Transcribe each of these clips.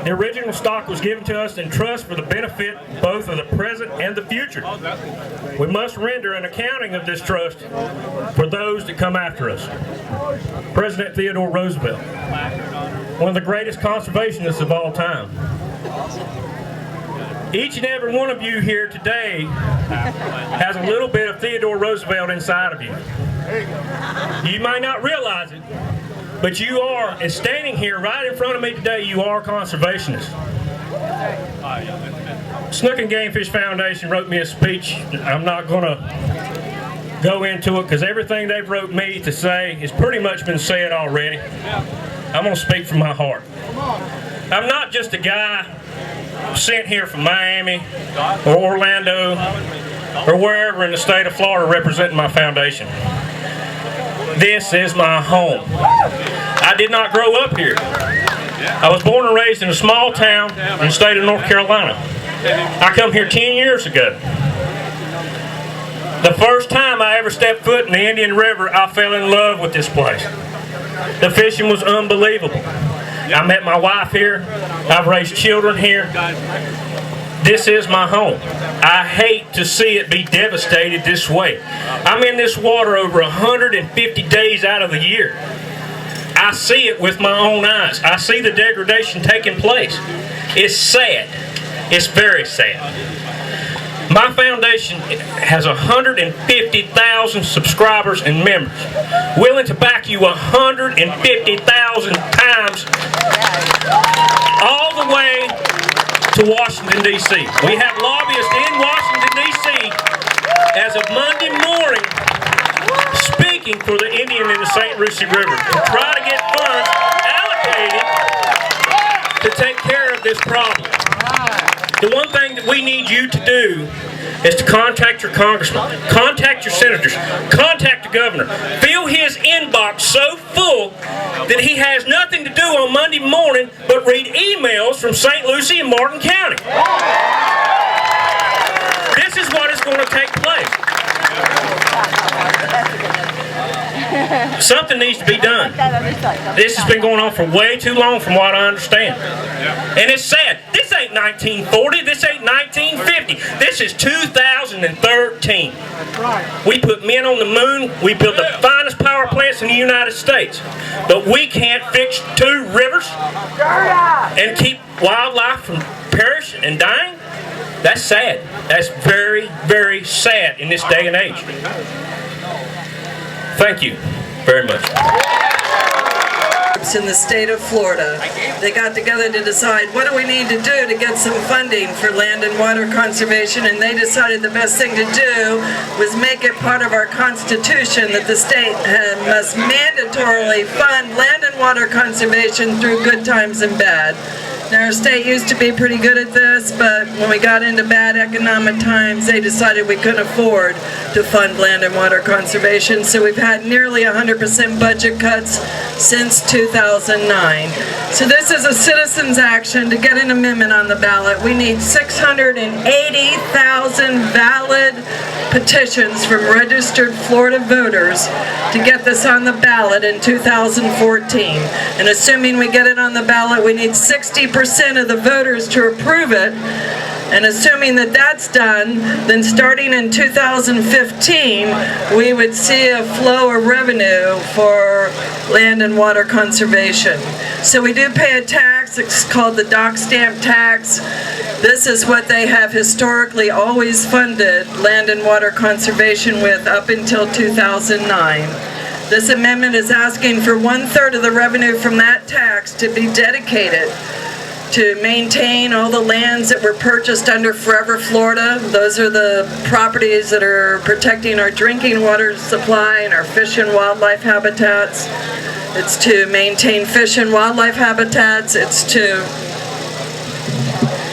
The original stock was given to us in trust for the benefit both of the present and the future. We must render an accounting of this trust for those that come after us. President Theodore Roosevelt, one of the greatest conservationists of all time. Each and every one of you here today has a little bit of Theodore Roosevelt inside of you. You might not realize it, but you are, and standing here right in front of me today, you are conservationists. Snook and Game Fish Foundation wrote me a speech. I'm not going to go into it because everything they've wrote me to say has pretty much been said already. I'm going to speak from my heart. I'm not just a guy sent here from Miami or Orlando or wherever in the state of Florida representing my foundation. This is my home. I did not grow up here. I was born and raised in a small town in the state of North Carolina. I come here 10 years ago. The first time I ever stepped foot in the Indian River, I fell in love with this place. The fishing was unbelievable. I met my wife here. I've raised children here. This is my home. I hate to see it be devastated this way. I'm in this water over 150 days out of the year. I see it with my own eyes. I see the degradation taking place. It's sad. It's very sad. My foundation has 150,000 subscribers and members, willing to back you 150,000 times all the way to Washington, D.C. We have lobbyists in Washington, D.C. as of Monday morning speaking for the Indian in the St. Lucie River to try to get funds allocated to take care of this problem. The one thing that we need you to do is to contact your congressman, contact your senators, contact the governor. Fill his inbox so full that he has nothing to do on Monday morning but read emails from St. Lucie and Martin County. This is what is going to take place. Something needs to be done. This has been going on for way too long from what I understand. And it's sad. This ain't 1940. This ain't 1950. This is 2013. We put men on the moon. We built the finest power plants in the United States. But we can't fix 2 rivers and keep wildlife from perishing and dying. That's sad. That's very, very sad in this day and age. Thank you very much. In the state of Florida, they got together to decide what do we need to do to get some funding for land and water conservation, and they decided the best thing to do was make it part of our Constitution that the state must mandatorily fund land and water conservation through good times and bad. Now, our state used to be pretty good at this, but when we got into bad economic times, they decided we couldn't afford to fund land and water conservation, so we've had nearly 100% budget cuts since 2009. So this is a citizen's action to get an amendment on the ballot. We need 680,000 valid petitions from registered Florida voters to get this on the ballot in 2014. And assuming we get it on the ballot, we need 60% of the voters to approve it. And assuming that that's done, then starting in 2015, we would see a flow of revenue for land and water conservation. So we do pay a tax. It's called the dock stamp tax. This is what they have historically always funded land and water conservation with up until 2009. This amendment is asking for 1/3 of the revenue from that tax to be dedicated to maintain all the lands that were purchased under Forever Florida. Those are the properties that are protecting our drinking water supply and our fish and wildlife habitats. It's to maintain fish and wildlife habitats. It's to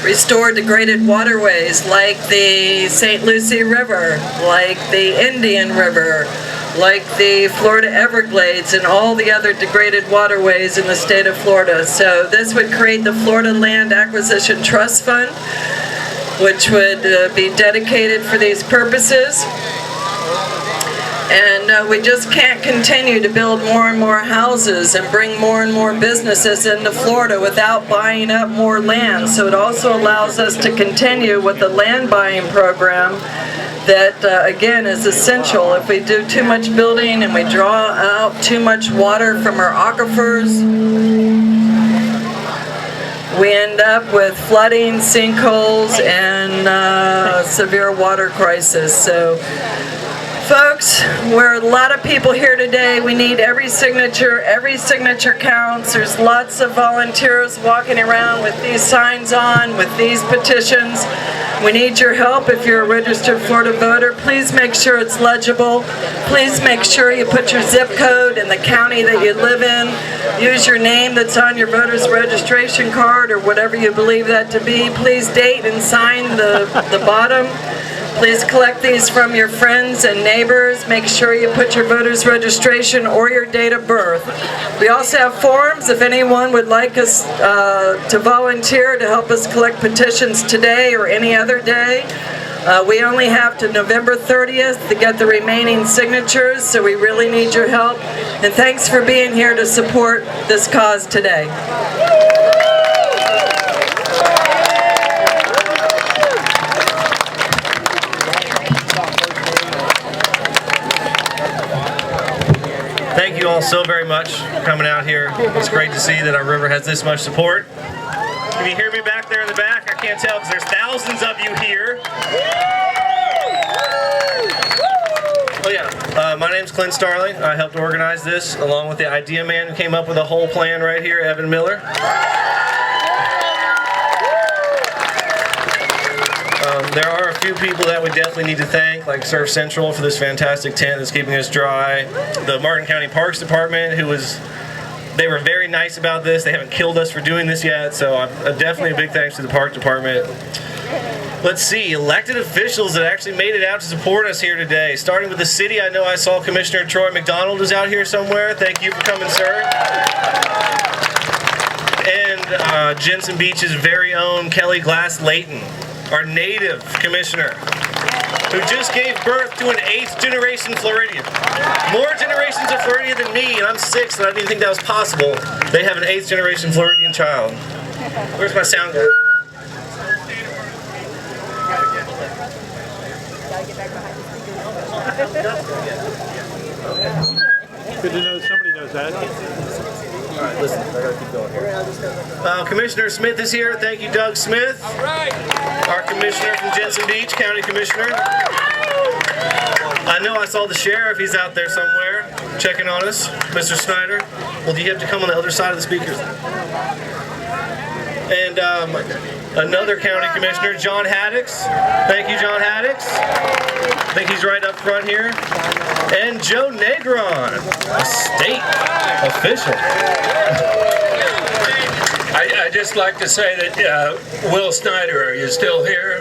restore degraded waterways like the St. Lucie River, like the Indian River, like the Florida Everglades and all the other degraded waterways in the state of Florida. So this would create the Florida Land Acquisition Trust Fund, which would be dedicated for these purposes. And we just can't continue to build more and more houses and bring more and more businesses into Florida without buying up more land. So it also allows us to continue with the land buying program that, again, is essential. If we do too much building and we draw out too much water from our aquifers, we end up with flooding, sinkholes, and severe water crisis. So, folks, we're a lot of people here today. We need every signature. Every signature counts. There's lots of volunteers walking around with these signs on, with these petitions. We need your help. If you're a registered Florida voter, please make sure it's legible. Please make sure you put your zip code and the county that you live in. Use your name that's on your voter's registration card or whatever you believe that to be. Please date and sign the bottom. Please collect these from your friends and neighbors. Make sure you put your voter's registration or your date of birth. We also have forms if anyone would like us to volunteer to help us collect petitions today or any other day. We only have to November 30th to get the remaining signatures, so we really need your help. And thanks for being here to support this cause today. Thank you all so very much for coming out here. It's great to see that our river has this much support. Can you hear me back there in the back? I can't tell because there's thousands of you here. Oh yeah, my name's Clint Starling. I helped organize this along with the idea man who came up with the whole plan right here, Evan Miller. There are a few people that we definitely need to thank, like Surf Central for this fantastic tent that's keeping us dry. The Martin County Parks Department, they were very nice about this. They haven't killed us for doing this yet, so definitely a big thanks to the Park Department. Let's see, elected officials that actually made it out to support us here today. Starting with the city, I know I saw Commissioner Troy McDonald is out here somewhere. Thank you for coming, sir. And Jensen Beach's very own Kelly Glass-Layton, our native commissioner, who just gave birth to an 8th generation Floridian. More generations of Floridian than me, and I'm 6, and I didn't even think that was possible. They have an 8th generation Floridian child. Where's my sound guy? Good to know somebody knows that. All right, listen, I gotta keep going here. Commissioner Smith is here. Thank you, Doug Smith. All right. Our commissioner from Jensen Beach, county commissioner. I know I saw the sheriff. He's out there somewhere checking on us. Mr. Snyder. Well, do you have to come on the other side of the speakers? And another county commissioner, John Haddix. Thank you, John Haddix. I think he's right up front here. And Joe Negron, a state official. I'd just like to say that Will Snyder, are you still here?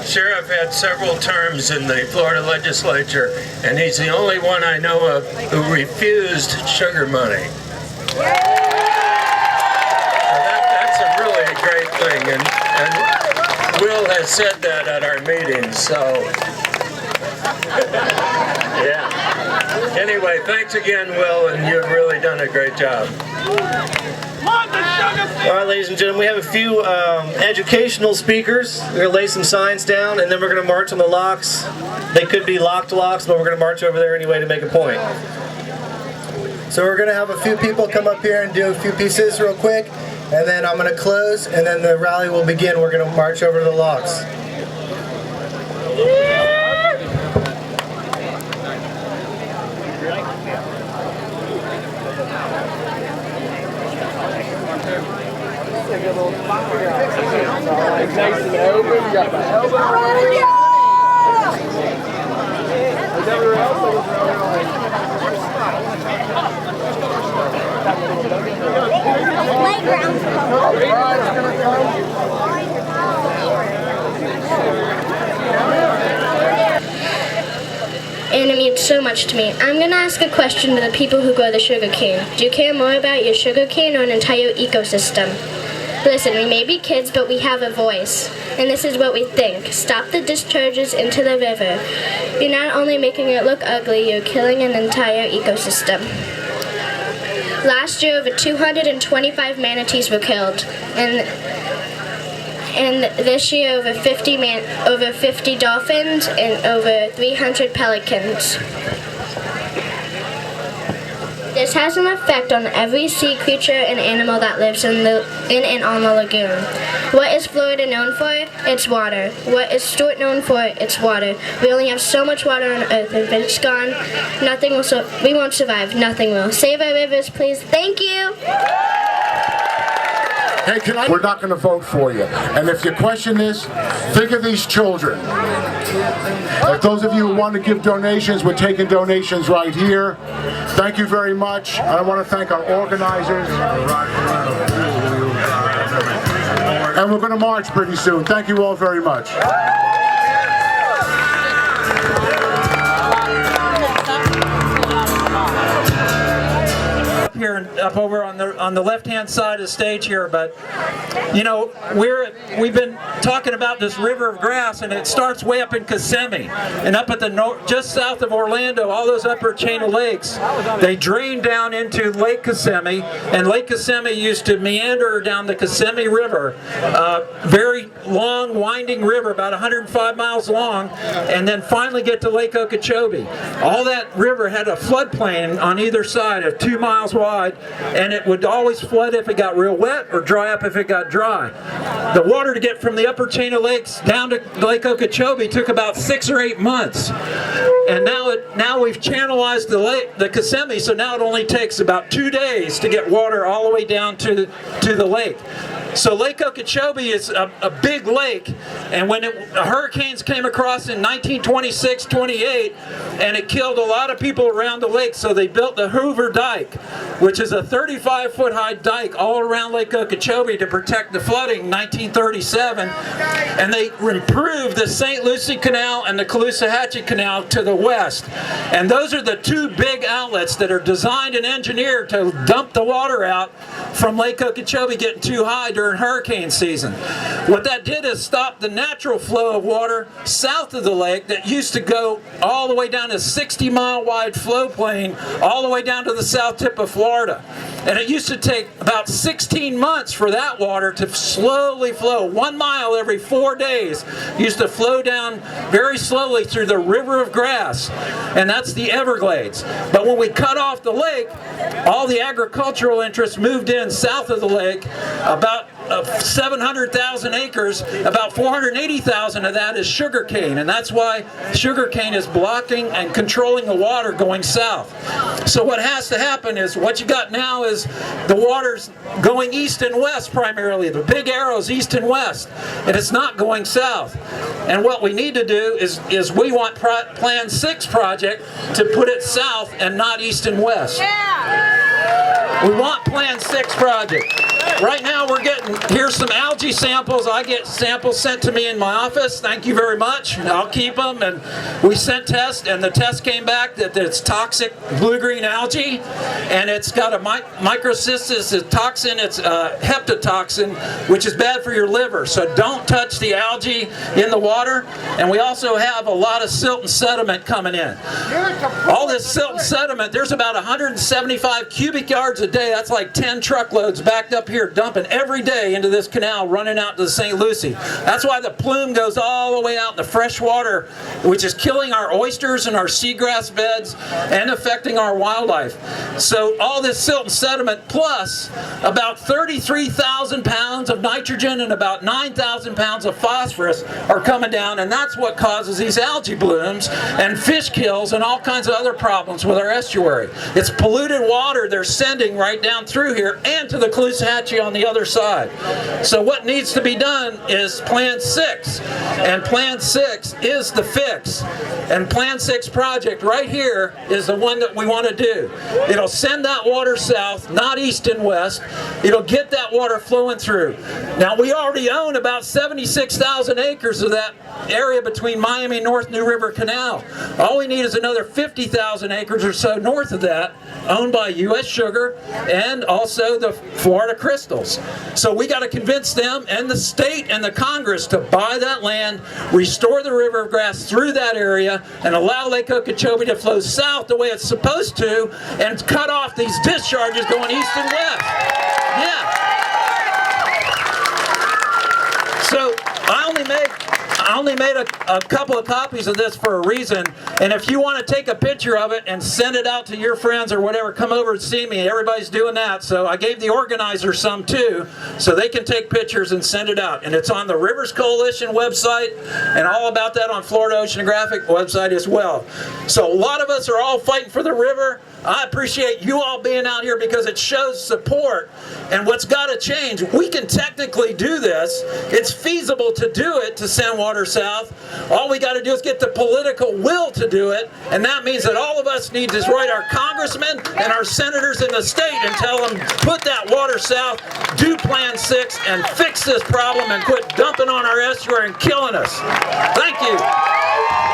Sheriff had several terms in the Florida legislature, and he's the only one I know of who refused sugar money. So that's a really great thing, and Will has said that at our meetings, so yeah. Anyway, thanks again, Will, and you've really done a great job. All right, ladies and gentlemen, we have a few educational speakers. We're going to lay some signs down, and then we're going to march on the locks. They could be locked locks, but we're going to march over there anyway to make a point. So we're going to have a few people come up here and do a few pieces real quick, and then I'm going to close, and then the rally will begin. We're going to march over to the locks. Nice and open, got my elbow right. Everywhere else I was And it means so much to me. I'm going to ask a question to the people who grow the sugar cane. Do you care more about your sugar cane or an entire ecosystem? Listen, we may be kids, but we have a voice. And this is what we think. Stop the discharges into the river. You're not only making it look ugly, you're killing an entire ecosystem. Last year, over 225 manatees were killed, and this year over 50 dolphins and over 300 pelicans. This has an effect on every sea creature and animal that lives in and on the lagoon. What is Florida known for? It's water. What is Stuart known for? It's water. We only have so much water on Earth. If it's gone, we won't survive. Nothing will. Save our rivers, please. Thank you. Hey, we're not going to vote for you. And if your question is, think of these children. If those of you who want to give donations, we're taking donations right here. Thank you very much. I want to thank our organizers. And we're going to march pretty soon. Thank you all very much. Here up over on the left-hand side of the stage here, but you know, we've been talking about this river of grass, and it starts way up in Kissimmee, and up at the north, just south of Orlando, all those upper chain of lakes, they drain down into Lake Kissimmee, and Lake Kissimmee used to meander down the Kissimmee River, very long, winding river, about 105 miles long, and then finally get to Lake Okeechobee. All that river had a floodplain on either side of 2 miles wide, and it would always flood if it got real wet or dry up if it got dry. The water to get from the upper chain of lakes down to Lake Okeechobee took about 6 or 8 months. And now we've channelized the Kissimmee, so now it only takes about 2 days to get water all the way down to the lake. So Lake Okeechobee is a big lake, and when hurricanes came across in 1926-28, and it killed a lot of people around the lake, so they built the Hoover Dike, which is a 35-foot high dike all around Lake Okeechobee to protect the flooding in 1937, and they improved the St. Lucie Canal and the Caloosahatchee Canal to the west. And those are the two big outlets that are designed and engineered to dump the water out from Lake Okeechobee getting too high during hurricane season. What that did is stop the natural flow of water south of the lake that used to go all the way down a 60-mile wide flow plain all the way down to the south tip of Florida. And it used to take about 16 months for that water to slowly flow. 1 mile every 4 days used to flow down very slowly through the river of grass, and that's the Everglades. But when we cut off the lake, all the agricultural interests moved in south of the lake. About 700,000 acres, about 480,000 of that is sugarcane, and that's why sugarcane is blocking and controlling the water going south. So what has to happen is, what you got now is the water's going east and west primarily, the big arrows east and west, and it's not going south. And what we need to do is we want Plan 6 project to put it south and not east and west. We want Plan 6 project. Right now here's some algae samples. I get samples sent to me in my office. Thank you very much. I'll keep them. And we sent tests, and the test came back that it's toxic blue-green algae, and it's got a microcystis toxin. It's a hepatotoxin, which is bad for your liver. So don't touch the algae in the water. And we also have a lot of silt and sediment coming in. All this silt and sediment, there's about 175 cubic yards a day. That's like 10 truckloads backed up here, dumping every day into this canal, running out to the St. Lucie. That's why the plume goes all the way out in the fresh water, which is killing our oysters and our seagrass beds and affecting our wildlife. So all this silt and sediment, plus about 33,000 pounds of nitrogen and about 9,000 pounds of phosphorus are coming down, and that's what causes these algae blooms and fish kills and all kinds of other problems with our estuary. It's polluted water they're sending right down through here and to the Caloosahatchee on the other side. So what needs to be done is Plan 6, and Plan 6 is the fix. And Plan 6 project right here is the one that we want to do. It'll send that water south, not east and west. It'll get that water flowing through. Now, we already own about 76,000 acres of that area between Miami and North New River Canal. All we need is another 50,000 acres or so north of that, owned by U.S. sugar and also the Florida crystals. So we got to convince them and the state and the Congress to buy that land, restore the river of grass through that area, and allow Lake Okeechobee to flow south the way it's supposed to, and cut off these discharges going east and west. Yeah. So I only made a couple of copies of this for a reason, and if you want to take a picture of it and send it out to your friends or whatever, come over and see me. Everybody's doing that, so I gave the organizers some too, so they can take pictures and send it out. And it's on the Rivers Coalition website, and all about that on Florida Oceanographic website as well. So a lot of us are all fighting for the river. I appreciate you all being out here because it shows support. And what's got to change, we can technically do this. It's feasible to do it, to send water south. All we got to do is get the political will to do it. And that means that all of us need to write our congressmen and our senators in the state and tell them, put that water south, do Plan 6, and fix this problem and quit dumping on our estuary and killing us. Thank you.